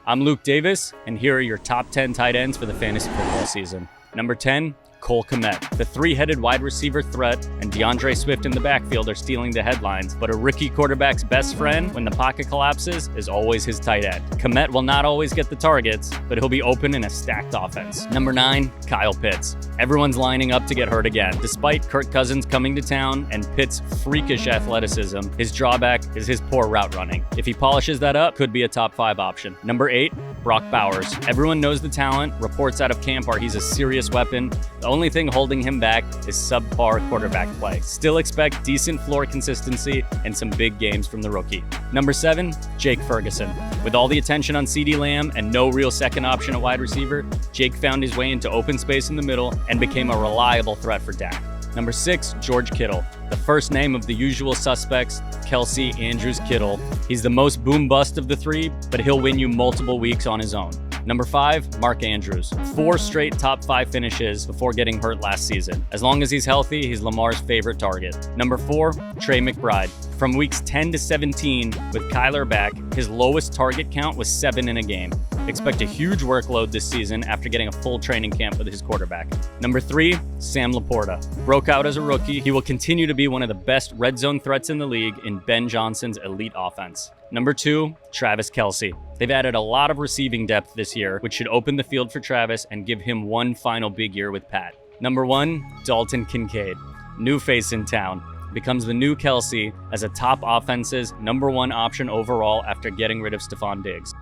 I'm Luke Davis, and here are your top 10 tight ends for the fantasy football season. Number 10, Cole Kmet. The three-headed wide receiver threat and DeAndre Swift in the backfield are stealing the headlines, but a rookie quarterback's best friend when the pocket collapses is always his tight end. Kmet will not always get the targets, but he'll be open in a stacked offense. Number 9, Kyle Pitts. Everyone's lining up to get hurt again. Despite Kirk Cousins coming to town and Pitts' freakish athleticism, his drawback is his poor route running. If he polishes that up, could be a top 5 option. Number 8, Brock Bowers. Everyone knows the talent. Reports out of camp are he's a serious weapon. The only thing holding him back is subpar quarterback play. Still expect decent floor consistency and some big games from the rookie. Number 7, Jake Ferguson. With all the attention on CeeDee Lamb and no real second option at wide receiver, Jake found his way into open space in the middle and became a reliable threat for Dak. Number 6, George Kittle. The first name of the usual suspects, Kelsey, Andrews, Kittle. He's the most boom-bust of the three, but he'll win you multiple weeks on his own. Number 5, Mark Andrews. 4 straight top 5 finishes before getting hurt last season. As long as he's healthy, he's Lamar's favorite target. Number 4, Trey McBride. From weeks 10 to 17, with Kyler back, his lowest target count was 7 in a game. Expect a huge workload this season after getting a full training camp with his quarterback. Number 3, Sam Laporta. Broke out as a rookie. He will continue to be one of the best red zone threats in the league in Ben Johnson's elite offense. Number 2, Travis Kelce. They've added a lot of receiving depth this year, which should open the field for Travis and give him one final big year with Pat. Number 1, Dalton Kincaid. New face in town. Becomes the new Kelce as a top offense's number 1 option overall after getting rid of Stephon Diggs.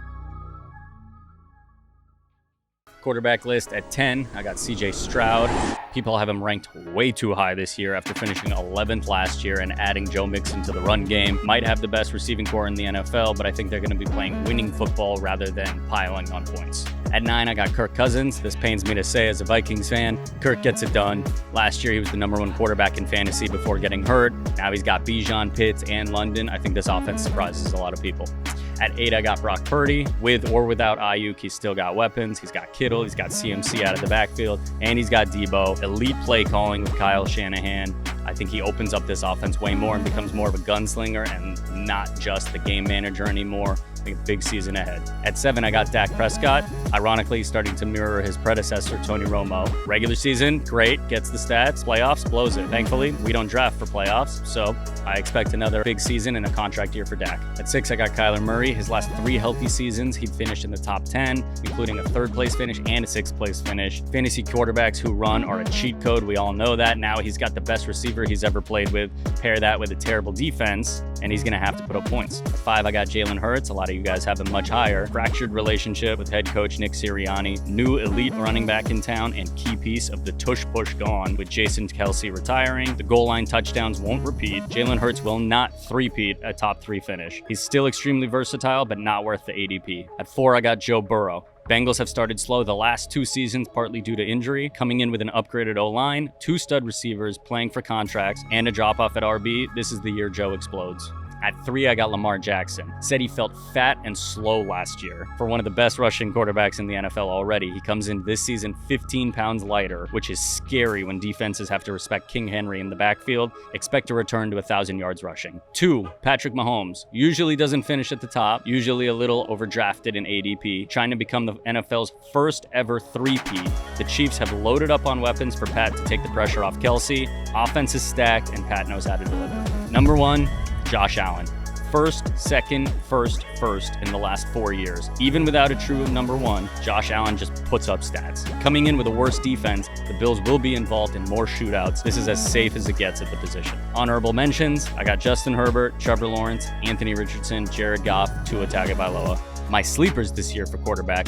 Quarterback list at 10, I got CJ Stroud. People have him ranked way too high this year after finishing 11th last year and adding Joe Mixon to the run game. Might have the best receiving core in the NFL, but I think they're going to be playing winning football rather than piling on points. At 9, I got Kirk Cousins. This pains me to say as a Vikings fan. Kirk gets it done. Last year, he was the number 1 quarterback in fantasy before getting hurt. Now he's got Bijan, Pitts, and London. I think this offense surprises a lot of people. At 8, I got Brock Purdy. With or without Ayuk, he's still got weapons. He's got Kittle, he's got CMC out of the backfield, and he's got Debo. Elite play calling with Kyle Shanahan. I think he opens up this offense way more and becomes more of a gunslinger and not just the game manager anymore. I think a big season ahead. At 7, I got Dak Prescott. Ironically, starting to mirror his predecessor, Tony Romo. Regular season, great, gets the stats. Playoffs, blows it. Thankfully, we don't draft for playoffs, so I expect another big season and a contract year for Dak. At 6, I got Kyler Murray. His last 3 healthy seasons, he finished in the top 10, including a 3rd place finish and a 6th place finish. Fantasy quarterbacks who run are a cheat code. We all know that. Now he's got the best receiver he's ever played with. Pair that with a terrible defense, and he's going to have to put up points. At 5, I got Jalen Hurts. A lot of you guys have him much higher. Fractured relationship with head coach Nick Sirianni. New elite running back in town and key piece of the tush-push gone with Jason Kelce retiring. The goal line touchdowns won't repeat. Jalen Hurts will not three-peat a top 3 finish. He's still extremely versatile, but not worth the ADP. At 4, I got Joe Burrow. Bengals have started slow the last 2 seasons, partly due to injury. Coming in with an upgraded O-line, 2 stud receivers playing for contracts, and a drop-off at RB, this is the year Joe explodes. At 3, I got Lamar Jackson. Said he felt fat and slow last year. For one of the best rushing quarterbacks in the NFL already, he comes in this season 15 pounds lighter, which is scary when defenses have to respect King Henry in the backfield. Expect to return to 1,000 yards rushing. 2, Patrick Mahomes. Usually doesn't finish at the top, usually a little overdrafted in ADP, trying to become the NFL's first ever 3-peat. The Chiefs have loaded up on weapons for Pat to take the pressure off Kelce. Offense is stacked, and Pat knows how to deliver. Number 1, Josh Allen. First, second, first in the last 4 years. Even without a true number 1, Josh Allen just puts up stats. Coming in with a worse defense, the Bills will be involved in more shootouts. This is as safe as it gets at the position. Honorable mentions, I got Justin Herbert, Trevor Lawrence, Anthony Richardson, Jared Goff, Tua Tagovailoa. My sleepers this year for quarterback,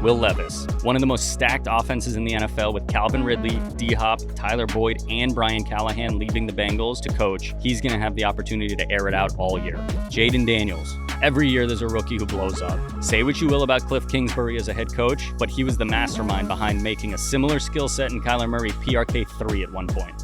Will Levis. One of the most stacked offenses in the NFL with Calvin Ridley, D-Hop, Tyler Boyd, and Brian Callahan leaving the Bengals to coach. He's going to have the opportunity to air it out all year. Jaden Daniels. Every year there's a rookie who blows up. Say what you will about Cliff Kingsbury as a head coach, but he was the mastermind behind making a similar skill set in Kyler Murray PRK3 at one point.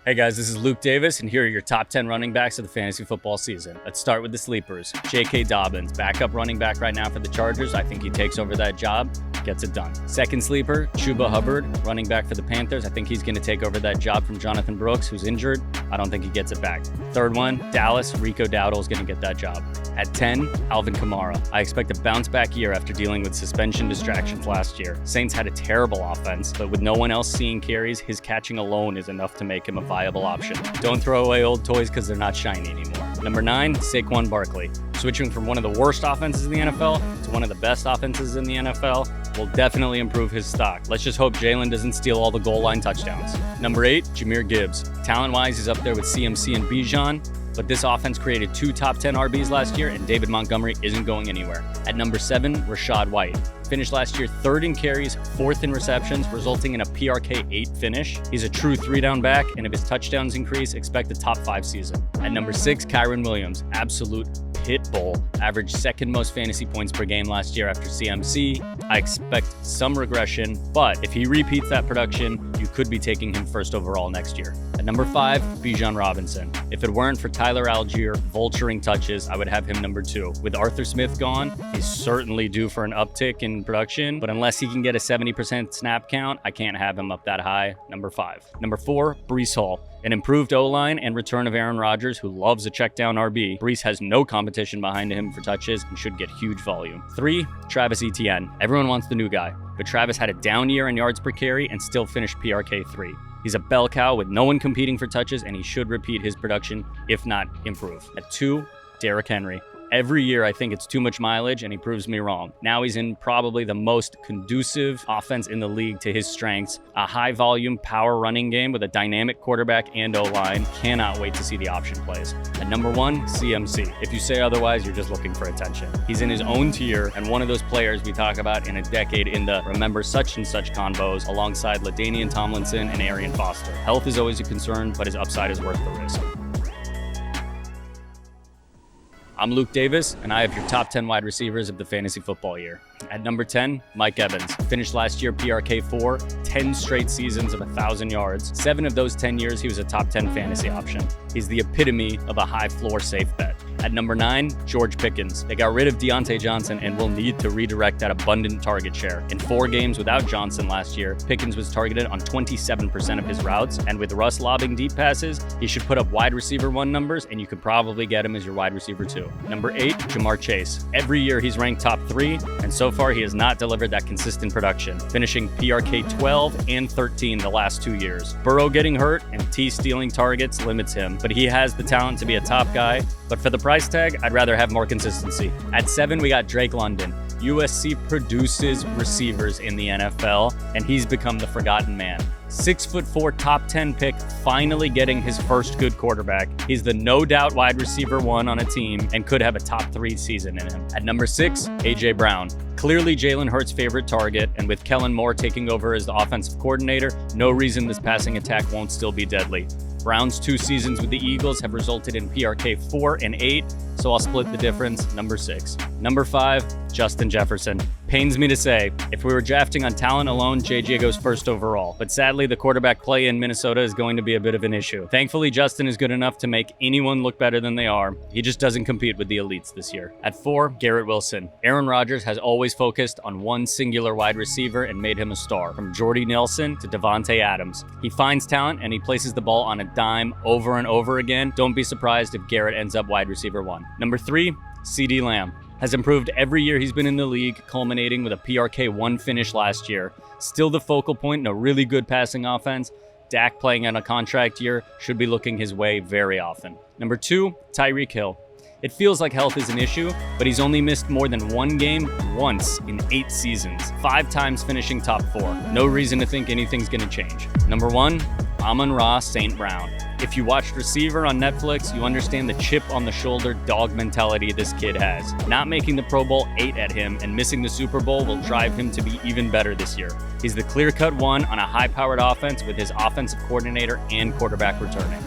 Hey guys, this is Luke Davis, and here are your top 10 running backs of the fantasy football season. Let's start with the sleepers. J.K. Dobbins, backup running back right now for the Chargers. I think he takes over that job, gets it done. Second sleeper, Chuba Hubbard, running back for the Panthers. I think he's going to take over that job from Jonathan Brooks, who's injured. I don't think he gets it back. Third one, Dallas, Rico Dowdle is going to get that job. At 10, Alvin Kamara. I expect a bounce-back year after dealing with suspension distractions last year. Saints had a terrible offense, but with no one else seeing carries, his catching alone is enough to make him a viable option. Don't throw away old toys because they're not shiny anymore. Number 9, Saquon Barkley. Switching from one of the worst offenses in the NFL to one of the best offenses in the NFL will definitely improve his stock. Let's just hope Jalen doesn't steal all the goal line touchdowns. Number 8, Jahmyr Gibbs. Talent-wise, he's up there with CMC and Bijan, but this offense created 2 top 10 RBs last year, and David Montgomery isn't going anywhere. At number 7, Rachaad White. Finished last year 3rd in carries, 4th in receptions, resulting in a PRK 8 finish. He's a true 3-down back, and if his touchdowns increase, expect a top 5 season. At number 6, Kyren Williams. Absolute pit bull. Averaged 2nd most fantasy points per game last year after CMC. I expect some regression, but if he repeats that production, you could be taking him 1st overall next year. At number 5, Bijan Robinson. If it weren't for Tyler Algier vulturing touches, I would have him number 2. With Arthur Smith gone, he's certainly due for an uptick in production, but unless he can get a 70% snap count, I can't have him up that high. Number 5. Number 4, Breece Hall. An improved O-line and return of Aaron Rodgers, who loves a check-down RB. Breece has no competition behind him for touches and should get huge volume. 3, Travis Etienne. Everyone wants the new guy, but Travis had a down year in yards per carry and still finished PRK 3. He's a bell cow with no one competing for touches, and he should repeat his production, if not improve. At 2, Derrick Henry. Every year, I think it's too much mileage, and he proves me wrong. Now he's in probably the most conducive offense in the league to his strengths. A high-volume power running game with a dynamic quarterback and O-line. Cannot wait to see the option plays. At number 1, CMC. If you say otherwise, you're just looking for attention. He's in his own tier, and one of those players we talk about in a decade in the remember such and such convos, alongside LaDainian Tomlinson and Arian Foster. Health is always a concern, but his upside is worth the risk. I'm Luke Davis, and I have your top 10 wide receivers of the fantasy football year. At number 10, Mike Evans. Finished last year PRK 4, 10 straight seasons of 1,000 yards. 7 of those 10 years, he was a top 10 fantasy option. He's the epitome of a high floor safe bet. At number 9, George Pickens. They got rid of Deontay Johnson and will need to redirect that abundant target share. In 4 games without Johnson last year, Pickens was targeted on 27% of his routes, and with Russ lobbing deep passes, he should put up wide receiver 1 numbers, and you could probably get him as your wide receiver 2. Number 8, Jamar Chase. Every year he's ranked top 3, and so far he has not delivered that consistent production, finishing PRK 12 and 13 the last 2 years. Burrow getting hurt and T stealing targets limits him, but he has the talent to be a top guy. But for the price tag, I'd rather have more consistency. At 7, we got Drake London. USC produces receivers in the NFL, and he's become the forgotten man. 6'4", top 10 pick, finally getting his first good quarterback. He's the no doubt wide receiver 1 on a team and could have a top 3 season in him. At number 6, A.J. Brown. Clearly Jalen Hurts' favorite target, and with Kellen Moore taking over as the offensive coordinator, no reason this passing attack won't still be deadly. Brown's 2 seasons with the Eagles have resulted in PRK 4 and 8, so I'll split the difference. Number 6. Number 5, Justin Jefferson. Pains me to say, if we were drafting on talent alone, JJ goes 1st overall. But sadly, the quarterback play in Minnesota is going to be a bit of an issue. Thankfully, Justin is good enough to make anyone look better than they are. He just doesn't compete with the elites this year. At 4, Garrett Wilson. Aaron Rodgers has always focused on one singular wide receiver and made him a star, from Jordy Nelson to Devontae Adams. He finds talent and he places the ball on a dime over and over again. Don't be surprised if Garrett ends up wide receiver 1. Number 3, CeeDee Lamb. Has improved every year he's been in the league, culminating with a PRK 1 finish last year. Still the focal point in a really good passing offense. Dak playing on a contract year should be looking his way very often. Number 2, Tyreek Hill. It feels like health is an issue, but he's only missed more than 1 game once in 8 seasons, 5 times finishing top 4. No reason to think anything's gonna change. Number 1, Amon-Ra St. Brown. If you watched Receiver on Netflix, you understand the chip on the shoulder dog mentality this kid has. Not making the Pro Bowl ate at him, and missing the Super Bowl will drive him to be even better this year. He's the clear-cut one on a high-powered offense with his offensive coordinator and quarterback returning.